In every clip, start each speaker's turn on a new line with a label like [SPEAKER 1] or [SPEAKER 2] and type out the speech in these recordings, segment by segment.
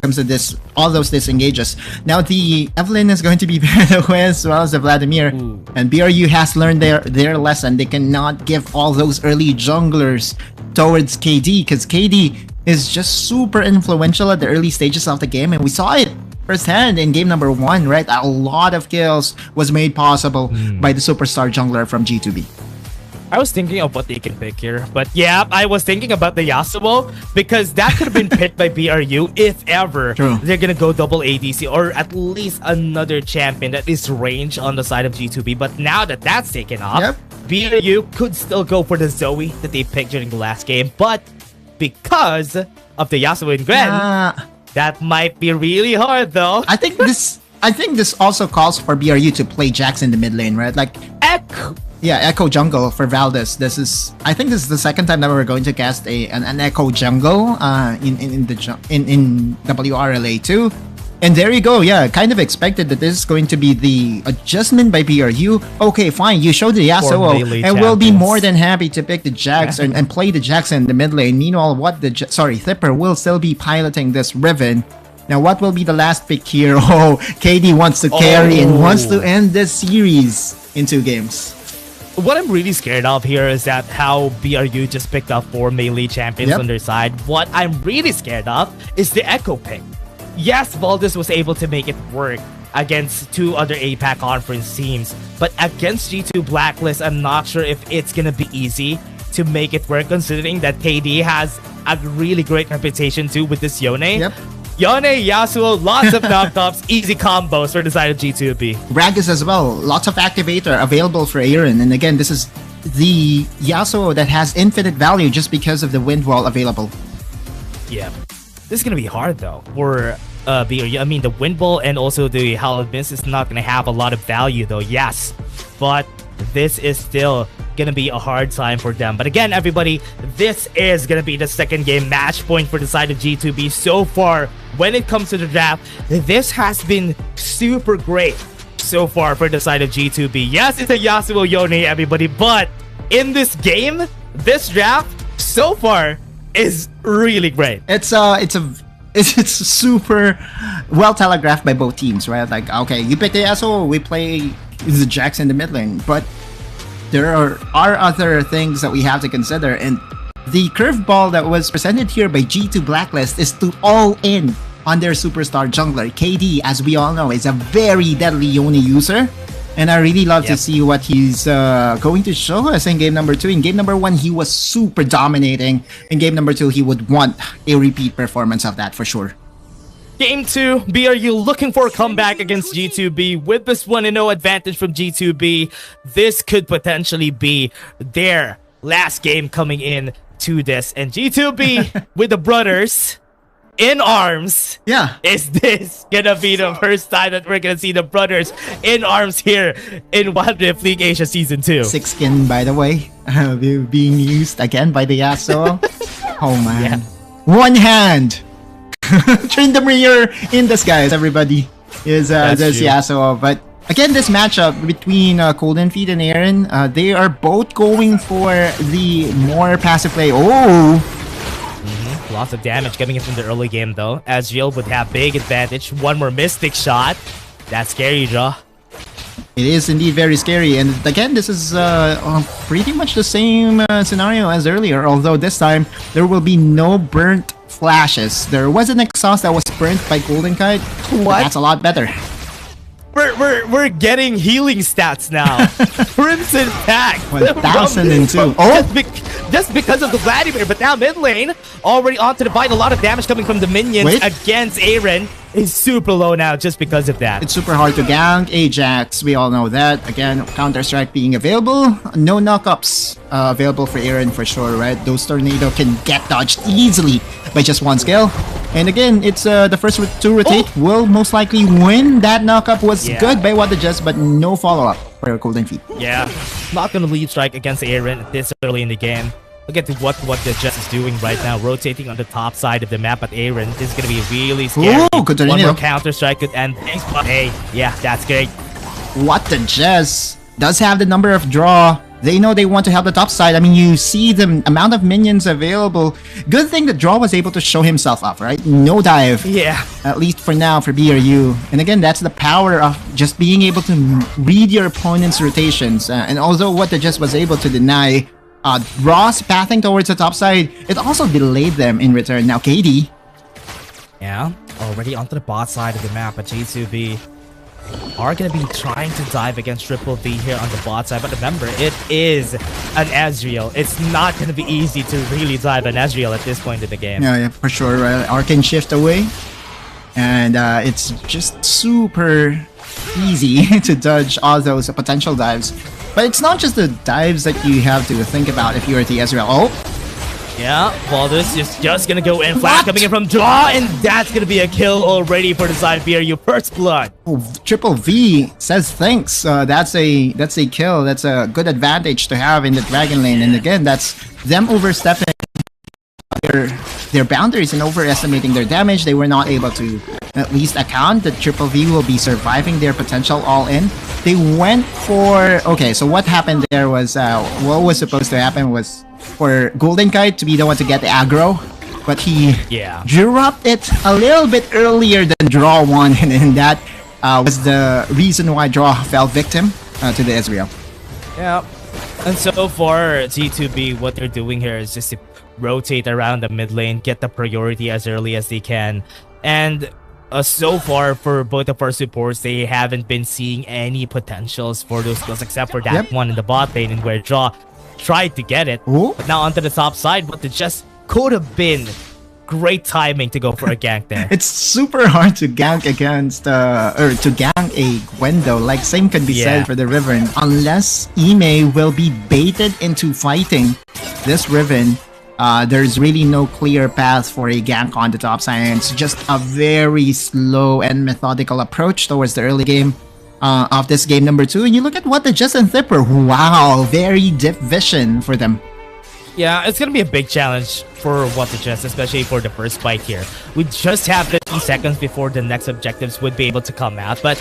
[SPEAKER 1] comes to this, all those disengages. Now the Evelyn is going to be paired away as well as the Vladimir. And BRU has learned their lesson. They cannot give all those early junglers towards KD, because KD is just super influential at the early stages of the game, and we saw it firsthand in game number 1, right? A lot of kills was made possible by the superstar jungler from G2B.
[SPEAKER 2] I was thinking of what they can pick here, but yeah, I was thinking about the Yasuo, because that could have been picked by BRU if ever they're gonna go double ADC, or at least another champion that is range on the side of G2B. But now that that's taken off, BRU could still go for the Zoe that they picked during the last game, but because of the Yasuo and Gwen, that might be really hard though.
[SPEAKER 1] I think this also calls for BRU to play Jax in the mid lane, right? Like
[SPEAKER 2] Echo.
[SPEAKER 1] Yeah, Echo jungle for Valdez. I think this is the second time that we're going to cast an Echo jungle in WRLA 2. And there you go. Yeah, kind of expected that this is going to be the adjustment by BRU. Okay, fine. You show the Yasuo, and we'll be more than happy to pick the Jax and play the Jax in the mid lane. Meanwhile, Thipper will still be piloting this Riven. Now, what will be the last pick here? Oh, KD wants to carry and wants to end this series in 2 games.
[SPEAKER 2] What I'm really scared of here is that how BRU just picked up 4 melee champions on their side. What I'm really scared of is the Echo pick. Yes, Valdez was able to make it work against 2 other APAC conference teams, but against G2 Blacklist, I'm not sure if it's gonna be easy to make it work, considering that KD has a really great reputation too with this Yone. Yone, Yasuo, lots of knockups, easy combos for the side of G2B.
[SPEAKER 1] Ragus as well, lots of activator available for Aaron. And again, this is the Yasuo that has infinite value just because of the wind wall available.
[SPEAKER 2] Yeah, this is gonna be hard though for BRU. I mean, the wind wall and also the Hallowed Mist is not gonna have a lot of value though, yes. But this is still gonna be a hard time for them. But again, everybody, this is gonna be the second game match point for the side of G2B. So far, when it comes to the draft, this has been super great so far for the side of G2B. Yes, it's a Yasuo Yone, everybody, but in this game, this draft so far is really great.
[SPEAKER 1] It's super well telegraphed by both teams, right? Like, okay, you pick the Yasuo, we play the Jax in the mid lane, but there are other things that we have to consider, and the curveball that was presented here by G2 Blacklist is to all in on their superstar jungler. KD, as we all know, is a very deadly Yone user, and I really love to see what he's going to show us in game number 2. In game number 1, he was super dominating. In game number 2, he would want a repeat performance of that for sure.
[SPEAKER 2] Game 2, BRU looking for a comeback against G2B with this 1-0 advantage from G2B. This could potentially be their last game coming in to this. And G2B with the brothers in arms. Is this gonna be the first time that we're gonna see the brothers in arms here in Wild Rift League Asia Season 2?
[SPEAKER 1] 6 skin, by the way, being used again by the Yasuo. Oh man. One hand! Tryndamere in disguise, everybody, is this Yasuo. But again, this matchup between Golden Feet and Aaron, they are both going for the more passive play.
[SPEAKER 2] Lots of damage coming in from the early game though. Azriel would have big advantage. One more Mystic shot. That's scary, Jaw.
[SPEAKER 1] It is indeed very scary, and again, this is pretty much the same scenario as earlier, although this time there will be no burnt flashes. There was an exhaust that was burnt by Golden Kite. What? That's a lot better.
[SPEAKER 2] We're getting healing stats now. Crimson Pack
[SPEAKER 1] 1002.
[SPEAKER 2] Just because of the Vladimir, but now mid lane already onto the fight. A lot of damage coming from the minions against Aaron. Is super low now just because of that.
[SPEAKER 1] It's super hard to gank Ajax. We all know that. Again, Counter-Strike being available. No knockups available for Aaron for sure, right? Those tornado can get dodged easily by just one skill. And again, it's the first to rotate will most likely win. That knockup was good by What the Just, but no follow-up for Golden Feet.
[SPEAKER 2] Yeah, not gonna lead strike against Aaron this early in the game. Look at what the Jets is doing right now, rotating on the top side of the map. But Aaron, this is gonna be really scary. One more Counter Strike could end things. But hey, yeah, that's great.
[SPEAKER 1] What the Jets does have the number of draw They know they want to help the top side. I mean, you see the amount of minions available. Good thing that Draw was able to show himself up, right? No dive.
[SPEAKER 2] Yeah.
[SPEAKER 1] At least for now, for BRU. And again, that's the power of just being able to read your opponent's rotations. And although what the just was able to deny Ross pathing towards the top side, it also delayed them in return. Now, KD.
[SPEAKER 2] Yeah, already onto the bot side of the map, but G2B are going to be trying to dive against Triple V here on the bot side. But remember, it is an Ezreal. It's not going to be easy to really dive an Ezreal at this point in the game.
[SPEAKER 1] Yeah, for sure. Right? Arcane shift away. And it's just super easy to dodge all those potential dives. But it's not just the dives that you have to think about if you're at the Ezreal. Oh!
[SPEAKER 2] Yeah, Baldus is just gonna go in. Flash coming in from Draw, and that's gonna be a kill already for the side of BRU. First blood.
[SPEAKER 1] Oh, Triple V says thanks. That's a kill. That's a good advantage to have in the Dragon lane. And again, that's them overstepping their boundaries and overestimating their damage. They were not able to at least account that Triple V will be surviving their potential all in. They went for... Okay, so what happened there was... what was supposed to happen was for Golden Kite to be the one to get the aggro, but he dropped it a little bit earlier than Draw won, and that was the reason why Draw fell victim to the Ezreal.
[SPEAKER 2] Yeah, and so far G2B, what they're doing here is just to rotate around the mid lane, get the priority as early as they can, and so far for both of our supports, they haven't been seeing any potentials for those skills except for that one in the bot lane, and where Draw tried to get it.
[SPEAKER 1] Ooh.
[SPEAKER 2] But now onto the top side, what it just could have been great timing to go for a gank there.
[SPEAKER 1] It's super hard to gank against or to gank a Gwendo. Like same can be said for the Riven. Unless Ime will be baited into fighting this Riven, there's really no clear path for a gank on the top side. And it's just a very slow and methodical approach towards the early game of this game number 2. And you look at what the Just and Thipper. Wow, very deep vision for them.
[SPEAKER 2] Yeah, it's gonna be a big challenge for What the Just, especially for the first fight here. We just have 50 seconds before the next objectives would be able to come out, but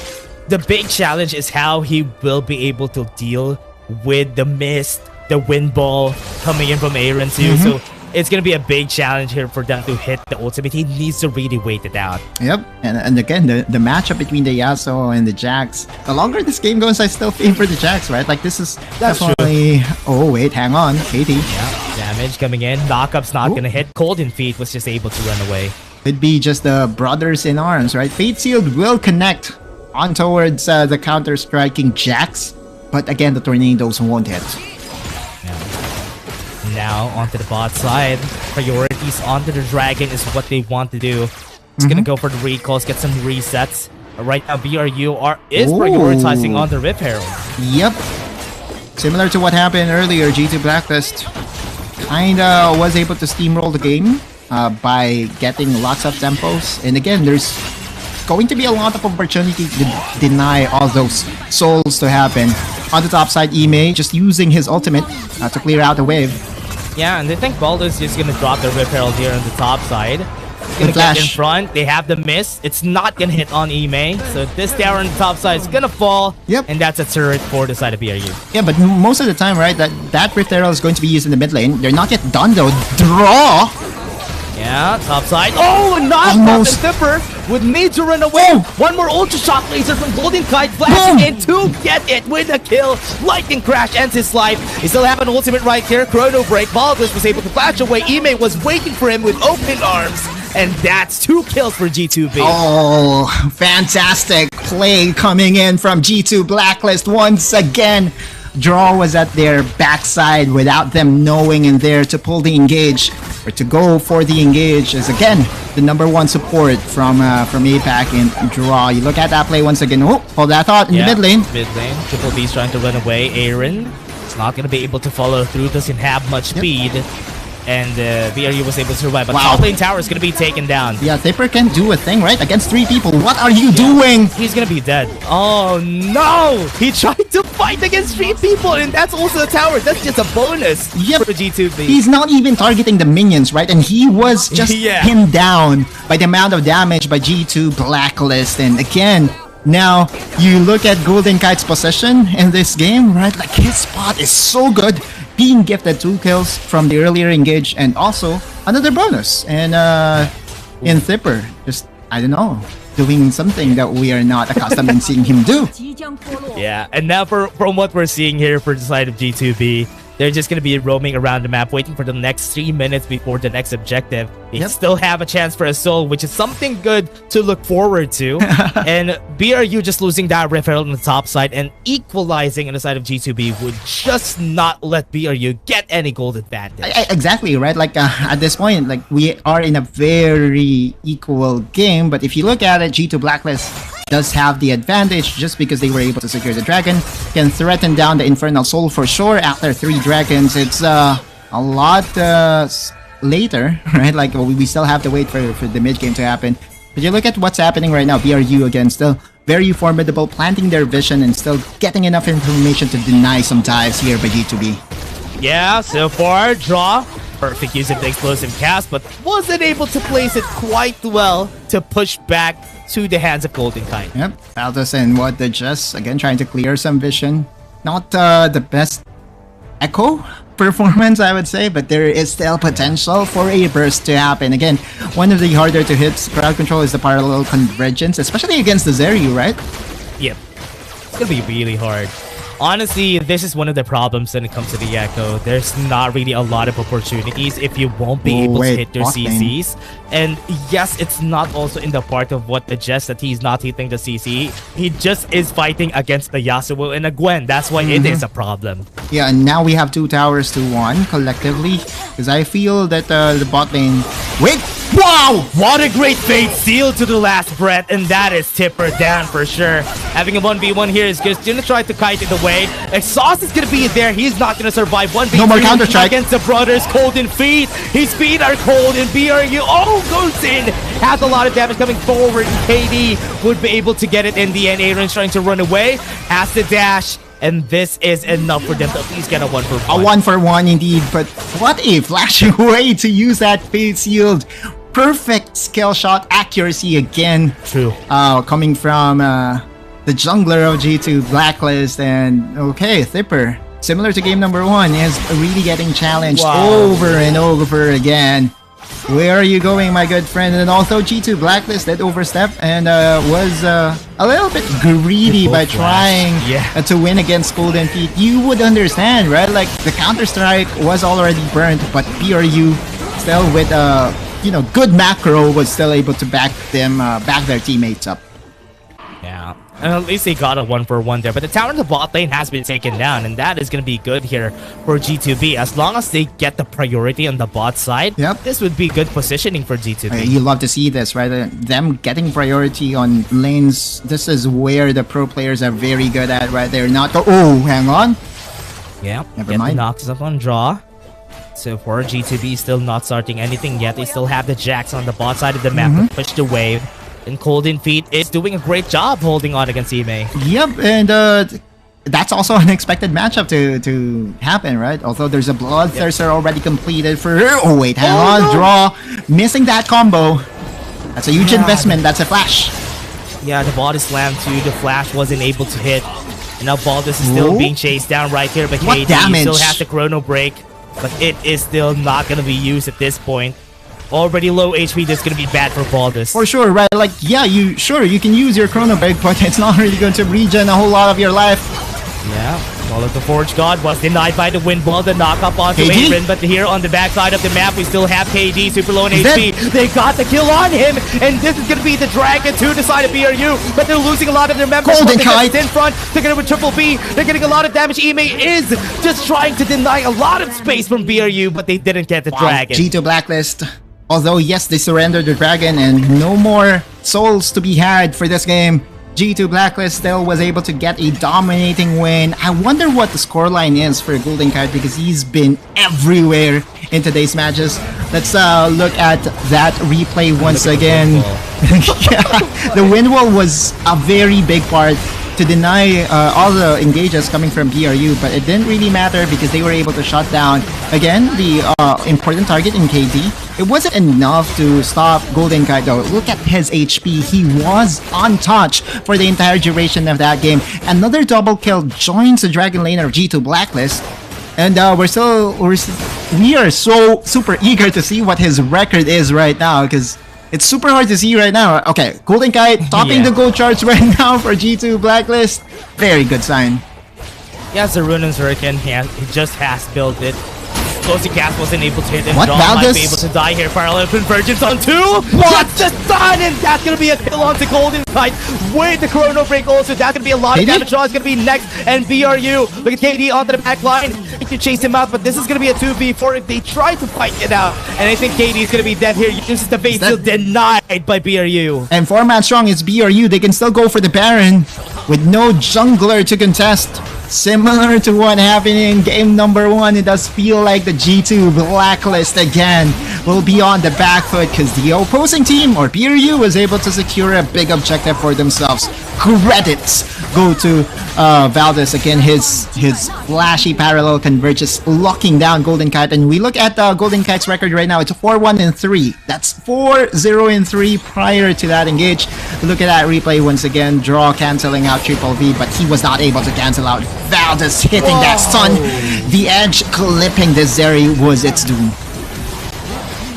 [SPEAKER 2] the big challenge is how he will be able to deal with the mist, the wind ball coming in from Aaron too. So it's gonna be a big challenge here for them to hit the ultimate. He needs to really wait it out.
[SPEAKER 1] Yep, and again, the matchup between the Yasuo and the Jax, the longer this game goes, I still favor the Jax, right? Like this is definitely... True. Oh wait, hang on, KT.
[SPEAKER 2] Yeah, damage coming in, knockup's not gonna hit. Golden Feet was just able to run away.
[SPEAKER 1] It'd be just the brothers in arms, right? Fate Sealed will connect on towards the counter-striking Jax, but again, the Tornadoes won't hit.
[SPEAKER 2] Now onto the bot side, priorities onto the Dragon is what they want to do. It's gonna go for the recalls, get some resets. Right now BRU is prioritizing on the Rift Herald.
[SPEAKER 1] Yep, similar to what happened earlier, G2 Blacklist kinda was able to steamroll the game by getting lots of tempos. And again, there's going to be a lot of opportunity to deny all those souls to happen. On the top side, Ime just using his ultimate to clear out the wave.
[SPEAKER 2] Yeah, and they think Baldur's just gonna drop the Rift Herald here on the top side. Gonna get in front. They have the miss. It's not gonna hit on Ime. So this tower on the top side is gonna fall.
[SPEAKER 1] Yep.
[SPEAKER 2] And that's a turret for the side of BRU.
[SPEAKER 1] Yeah, but most of the time, right, that Rift Herald is going to be used in the mid lane. They're not yet done though. Draw!
[SPEAKER 2] Yeah, top side. Oh, not
[SPEAKER 1] almost.
[SPEAKER 2] Zipper would need to run away. One more Ultra Shock Laser from Golden Kite flashing in to get it with a kill. Lightning Crash ends his life. He still have an ultimate right here. Chrono Break. Baldus was able to flash away. Ime was waiting for him with open arms. And that's 2 kills for G2B.
[SPEAKER 1] Oh, fantastic play coming in from G2 Blacklist once again. Draw was at their backside without them knowing, and there to pull the engage, or to go for the engage, is again the #1 support from APAC and Draw. You look at that play once again. Oh, hold that thought in the mid lane.
[SPEAKER 2] Mid lane. Triple B's trying to run away. Aaron is not going to be able to follow through. Doesn't have much speed. And BRU was able to survive. But top lane tower is going to be taken down.
[SPEAKER 1] Yeah, Thipper can do a thing, right? Against 3 people. What are you doing?
[SPEAKER 2] He's going to be dead. Oh, no! He tried to fight against 3 people, and that's also a tower. That's just a bonus for G2B.
[SPEAKER 1] He's not even targeting the minions, right? And he was just pinned down by the amount of damage by G2 Blacklist. And again, Now, you look at Golden Kite's position in this game, right? Like, his spot is so good. Being gifted 2 kills from the earlier engage and also another bonus. And in Thipper, just, I don't know, doing something that we are not accustomed in seeing him do.
[SPEAKER 2] Yeah, and now from what we're seeing here for the side of G2B, they're just going to be roaming around the map, waiting for the next 3 minutes before the next objective. They still have a chance for a soul, which is something good to look forward to. And BRU just losing that Rift on the top side and equalizing on the side of G2B would just not let BRU get any gold advantage.
[SPEAKER 1] Exactly, right? Like, at this point, like, we are in a very equal game. But if you look at it, G2 Blacklist does have the advantage just because they were able to secure the dragon, can threaten down the Infernal Soul for sure after 3 dragons. It's a lot later, right? Like, we still have to wait for the mid game to happen. But you look at what's happening right now. BRU again, still very formidable, planting their vision and still getting enough information to deny some dives here by G2B.
[SPEAKER 2] Yeah, so far, draw. Perfect use of the explosive cast, but wasn't able to place it quite well to push back to the hands of Golden Kite.
[SPEAKER 1] Yep, Valdes and what the Just again trying to clear some vision. Not the best echo performance, I would say, but there is still potential for a burst to happen. Again, one of the harder to hit crowd control is the parallel convergence, especially against the Zeri, right?
[SPEAKER 2] Yep, it's gonna be really hard. Honestly, this is one of the problems when it comes to the Echo. There's not really a lot of opportunities if you won't be able to hit your CCs. And yes, it's not also in the part of what the Jess that he's not hitting the CC. He just is fighting against the Yasuo and a Gwen. That's why it is a problem.
[SPEAKER 1] Yeah, and now we have 2 towers to 1 collectively. Because I feel that the bot lane... Wait!
[SPEAKER 2] Wow! What a great fate seal to the last breath. And that is Tipper down for sure. Having a 1v1 here is just gonna try to kite it away. Exhaust is gonna be there. He's not gonna survive. 1v2
[SPEAKER 1] no more counter strike
[SPEAKER 2] against the brothers. Cold in feet. His feet are cold in BRU. Oh, goes in. Has a lot of damage coming forward. KD would be able to get it in the end. Aaron's trying to run away. Has to dash. And this is enough for them to at least get a 1-for-1.
[SPEAKER 1] A 1-for-1 indeed. But what a flashing way to use that Fate Shield. Perfect skill shot accuracy again.
[SPEAKER 2] True.
[SPEAKER 1] Coming from the jungler of G2 Blacklist. And okay, Thipper, similar to game number 1, is really getting challenged over and over again. Where are you going, my good friend? And also G2 Blacklist that overstepped and was a little bit greedy by trying to win against Golden Feet. You would understand, right? Like, the counter-strike was already burnt, but BRU still with you know, good macro was still able to back their teammates up.
[SPEAKER 2] Yeah, and at least they got a 1-for-1 there. But the tower in the bot lane has been taken down, and that is going to be good here for G2B. As long as they get the priority on the bot side, this would be good positioning for G2B.
[SPEAKER 1] You love to see this, right? Them getting priority on lanes. This is where the pro players are very good at, right? They're not... Oh, hang on.
[SPEAKER 2] Yeah,
[SPEAKER 1] never mind.
[SPEAKER 2] Knocks up on draw. So for G2B, still not starting anything yet. They still have the Jax on the bot side of the map to push the wave. And Golden Feet is doing a great job holding on against Ime.
[SPEAKER 1] Yep, and that's also an expected matchup to happen, right? Although there's a Bloodthirster already completed for... Oh, wait, hang on. Draw. Missing that combo. That's a huge investment. That's a flash.
[SPEAKER 2] Yeah, the bot is slammed too. The flash wasn't able to hit. And now Baldus is still being chased down right here. But KD still has the chrono break. But it is still not going to be used at this point. Already low HP, this is going to be bad for Baldus.
[SPEAKER 1] For sure, right? Like, yeah, you can use your chrono break, but it's not really going to regen a whole lot of your life.
[SPEAKER 2] Yeah, Call of the Forge God was denied by the wind ball, the knock up onto Aaron, but here on the backside of the map, we still have KD, super low in HP. They got the kill on him, and this is going to be the Dragon to the side of BRU, but they're losing a lot of their members.
[SPEAKER 1] Golden Kite
[SPEAKER 2] in front, together with Triple B, they're getting a lot of damage. Ime is just trying to deny a lot of space from BRU, but they didn't get the Dragon.
[SPEAKER 1] G2 Blacklist. Although, yes, they surrendered the Dragon and no more souls to be had for this game. G2 Blacklist still was able to get a dominating win. I wonder what the scoreline is for Golden Kite because he's been everywhere in today's matches. Let's look at that replay once again. Yeah, the wind wall was a very big part to deny all the engages coming from BRU, but it didn't really matter because they were able to shut down again the important target in KD. It wasn't enough to stop Golden Kite though. Look at his HP. He was untouched for the entire duration of that game. Another double kill joins the Dragon Laner of G2 Blacklist. And we are so super eager to see what his record is right now, because it's super hard to see right now. Okay, Golden Kite topping the gold charts right now for G2 Blacklist. Very good sign.
[SPEAKER 2] He has the Rune and Hurricane. He just has built it. Closing cast wasn't able to hit him.
[SPEAKER 1] What?
[SPEAKER 2] Might be able to die here. Parallel Convergence on 2.
[SPEAKER 1] What?
[SPEAKER 2] The stun, and that's gonna be a kill onto Golden Kite. With the Chrono Break also, that's gonna be a lot of damage. Draw is gonna be next, and BRU. Look at KD onto the back line. He can chase him out, but this is gonna be a 2v4 if they try to fight it out. And I think KD is gonna be dead here. Uses the base, still denied by BRU.
[SPEAKER 1] And 4-man strong is BRU. They can still go for the Baron with no jungler to contest. Similar to what happened in game number 1, it does feel like the G2 Blacklist again will be on the back foot because the opposing team, or BRU, was able to secure a big objective for themselves. Credits go to Valdez again. His flashy parallel converges, locking down Golden Kite. And we look at Golden Kite's record right now. It's 4-1-3. That's 4-0-3 prior to that engage. Look at that replay once again. Draw canceling out Triple V, but he was not able to cancel out. Valdez hitting that stun. The edge clipping the Zeri was its doom.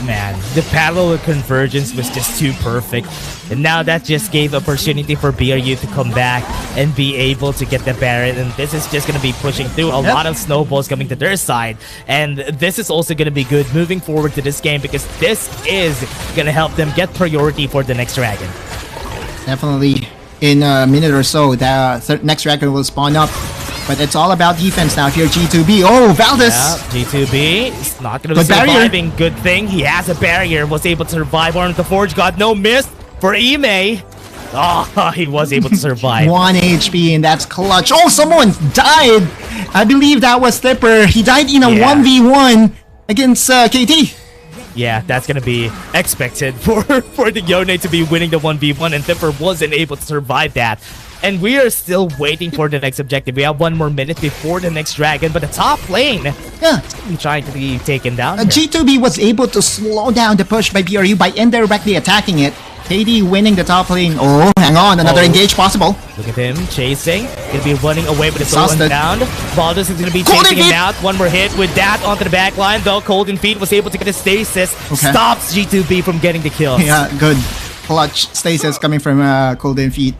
[SPEAKER 2] Man, the parallel convergence was just too perfect. And now that just gave opportunity for BRU to come back and be able to get the Baron. And this is just going to be pushing through a lot of snowballs coming to their side. And this is also going to be good moving forward to this game because this is going to help them get priority for the next Dragon.
[SPEAKER 1] Definitely. In a minute or so, the next Dragon will spawn up. But it's all about defense now if you're G2B. Oh, Valdez!
[SPEAKER 2] Yeah, G2B is not going to be surviving. Barrier. Good thing he has a barrier. Was able to survive on the Forge. Got no miss for Ime. Oh, he was able to survive.
[SPEAKER 1] 1 HP, and that's clutch. Oh, someone died! I believe that was Tipper. He died in a 1v1 against KT.
[SPEAKER 2] Yeah, that's going to be expected for the Yone to be winning the 1v1, and Tipper wasn't able to survive that. And we are still waiting for the next objective. We have 1 more minute before the next Dragon, but the top lane trying to be taken down.
[SPEAKER 1] G2B was able to slow down the push by BRU by indirectly attacking it. KD winning the top lane. Oh, hang on, another engage possible.
[SPEAKER 2] Look at him chasing. Gonna be running away with the soul down. Valdez is gonna be chasing him out. 1 more hit with that onto the back line, though. Golden Feet was able to get a stasis. Stops G2B from getting the kill.
[SPEAKER 1] Yeah, good. Clutch stasis coming from Golden Feet.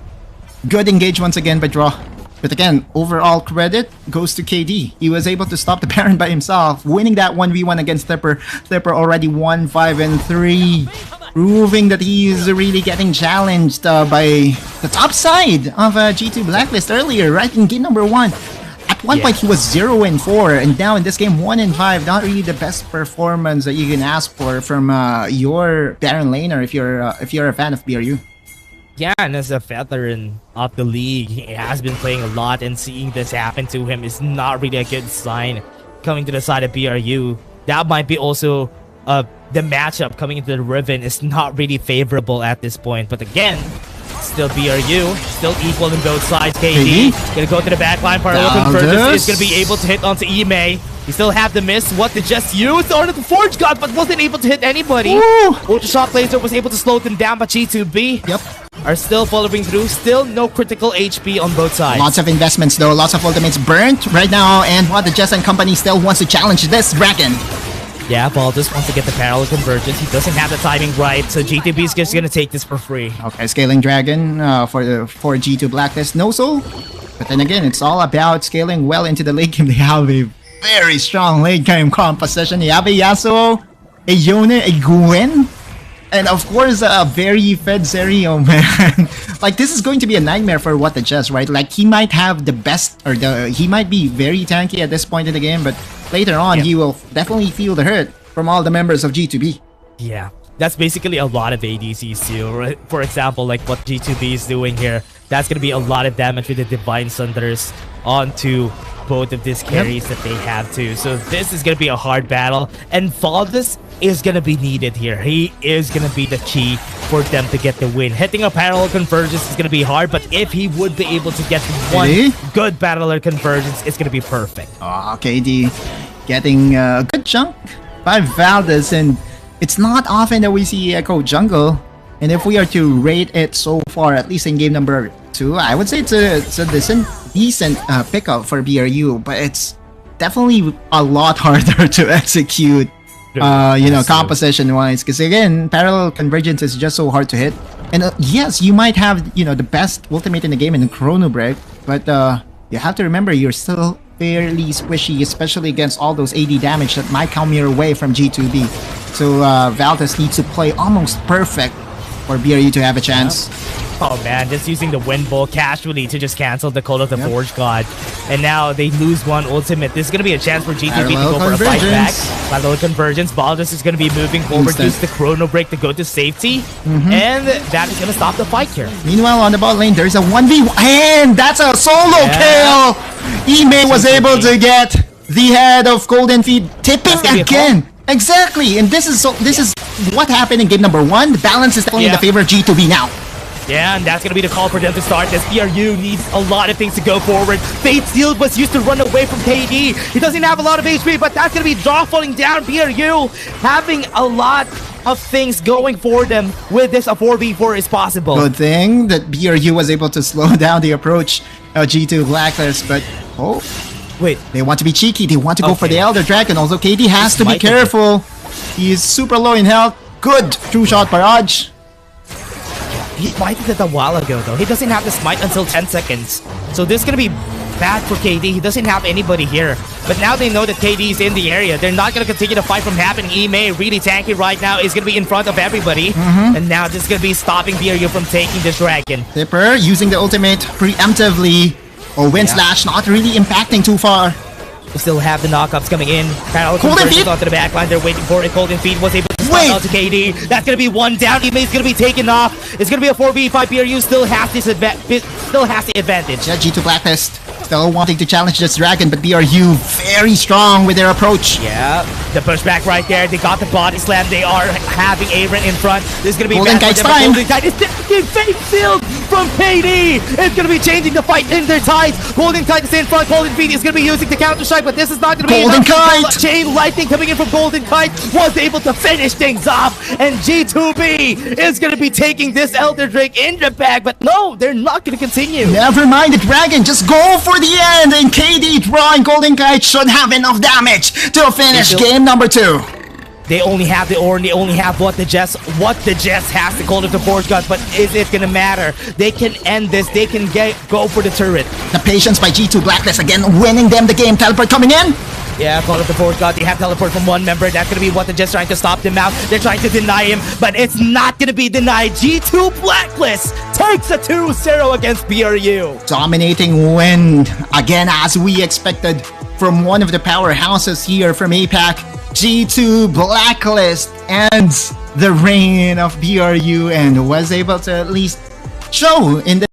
[SPEAKER 1] Good engage once again by Draw. But again, overall credit goes to KD. He was able to stop the Baron by himself, winning that 1v1 against Tipper. Tipper already 1-5-3, proving that he is really getting challenged by the top side of G2 Blacklist earlier, right in game number 1. At one point, he was 0-4, and now in this game, 1-5. Not really the best performance that you can ask for from your Baron laner if you're a fan of BRU.
[SPEAKER 2] Yeah, and as a veteran of the league, he has been playing a lot, and seeing this happen to him is not really a good sign. Coming to the side of BRU, that might be also the matchup coming into the Riven is not really favorable at this point. But again, still BRU, still equal in both sides. KD gonna go to the back line. Parallel Convergence is gonna be able to hit onto Ime. He still have the miss. What they just used onto the Forge God, but wasn't able to hit anybody. Ultra Shock Laser was able to slow them down, but G2B are still following through. Still no critical HP on both sides.
[SPEAKER 1] Lots of investments though. Lots of ultimates burnt right now, and what the Jess and company still wants to challenge this Dragon.
[SPEAKER 2] Yeah, Valdez wants to get the parallel convergence. He doesn't have the timing right, so G2B is just gonna take this for free.
[SPEAKER 1] Okay, scaling Dragon for G2 Blacklist. No soul, but then again, it's all about scaling well into the late game. They have a very strong late game composition. You have a Yasuo, a Yone, a Gwen, and of course a very fed Zeri. Oh man, like this is going to be a nightmare for What the Jess, right? Like he might have the best, or he might be very tanky at this point in the game, but later on he will definitely feel the hurt from all the members of G2B.
[SPEAKER 2] Yeah, that's basically a lot of ADCs too. Right? For example, like what G2B is doing here, that's gonna be a lot of damage with the Divine Thunders onto both of these carries that they have too. So this is gonna be a hard battle, and Valdez is gonna be needed here. He is gonna be the key for them to get the win. Hitting a parallel convergence is gonna be hard, but if he would be able to get one good parallel convergence, it's gonna be perfect.
[SPEAKER 1] KD getting a good chunk by Valdez, and it's not often that we see Echo jungle. And if we are to rate it so far, at least in game number 2, I would say it's a decent pickup for BRU, but it's definitely a lot harder to execute. Composition wise, because again, parallel convergence is just so hard to hit. And yes, you might have the best ultimate in the game in the Chrono Break, but you have to remember you're still fairly squishy, especially against all those AD damage that might come your way from G2B. So Valdez needs to play almost perfect for BRU to have a chance.
[SPEAKER 2] Oh man, just using the Wind Ball casually to just cancel the Call of the Forge God. And now they lose one ultimate. This is going to be a chance for G2B to go for a fight back. Parallel convergence. Valdez is going to be moving forward, use the Chrono Break to go to safety. And that is going to stop the fight here.
[SPEAKER 1] Meanwhile, on the bot lane, there's a 1v1. And that's a solo kill! Ime was able to get the head of Golden Feet tipping again. Exactly, and this is what happened in game number 1. The balance is definitely in the favor of G2B now.
[SPEAKER 2] Yeah, and that's going to be the call for them to start this. BRU needs a lot of things to go forward. Fate Seal was used to run away from KD. He doesn't have a lot of HP, but that's going to be draw falling down. BRU having a lot of things going for them with this. A 4v4 is possible.
[SPEAKER 1] Good thing that BRU was able to slow down the approach of G2 Blacklist, but wait, they want to be cheeky. They want to go for the Elder Dragon. Also, KD has to be careful. He is super low in health. Good two-shot barrage.
[SPEAKER 2] He smited it a while ago though. He doesn't have the smite until 10 seconds. So this is going to be bad for KD. He doesn't have anybody here. But now they know that KD is in the area. They're not going to continue the fight from happening. Ime, really tanky right now, is going to be in front of everybody. And now this is going to be stopping BRU from taking this dragon.
[SPEAKER 1] Tipper using the ultimate preemptively. Wind Slash not really impacting too far.
[SPEAKER 2] We still have the knockups coming in. Parallel conversions onto the backline. They're waiting for it. Golden Feet was able to stop out to KD. That's going to be one down. Ime is going to be taken off. It's going to be a 4v5. BRU still has the advantage.
[SPEAKER 1] Yeah, G2 Blacklist still wanting to challenge this dragon, but BRU very strong with their approach.
[SPEAKER 2] Yeah, the pushback right there. They got the body slam. They are having Aaron in front. This is going to be
[SPEAKER 1] Golden Kite's time.
[SPEAKER 2] Golden Kite is getting fake sealed from KD. It's going to be changing the fight in their tides. Golden Kite is in front. Golden Feet is going to be using the counter strike, but this is not going to be
[SPEAKER 1] Golden Kite.
[SPEAKER 2] Chain lightning coming in from Golden Kite was able to finish things off, and G2B is going to be taking this Elder Drake in the bag, but no, they're not going to continue.
[SPEAKER 1] Never mind the dragon, just go for the end, and KD drawing Golden Kite should have enough damage to finish game number 2.
[SPEAKER 2] They only have the Ornn, they only have what the Jess has to call it the Forge God, but is it gonna matter? They can end this, they can go for the turret.
[SPEAKER 1] The patience by G2 Blacklist again, winning them the game. Teleport coming in.
[SPEAKER 2] Yeah, call it the Forge God. They have teleport from one member. That's gonna be what the Jess trying to stop them out. They're trying to deny him, but it's not gonna be denied. G2 Blacklist takes a 2-0 against BRU.
[SPEAKER 1] Dominating win again, as we expected from one of the powerhouses here from APAC. G2 Blacklist ends the reign of BRU and was able to at least show in the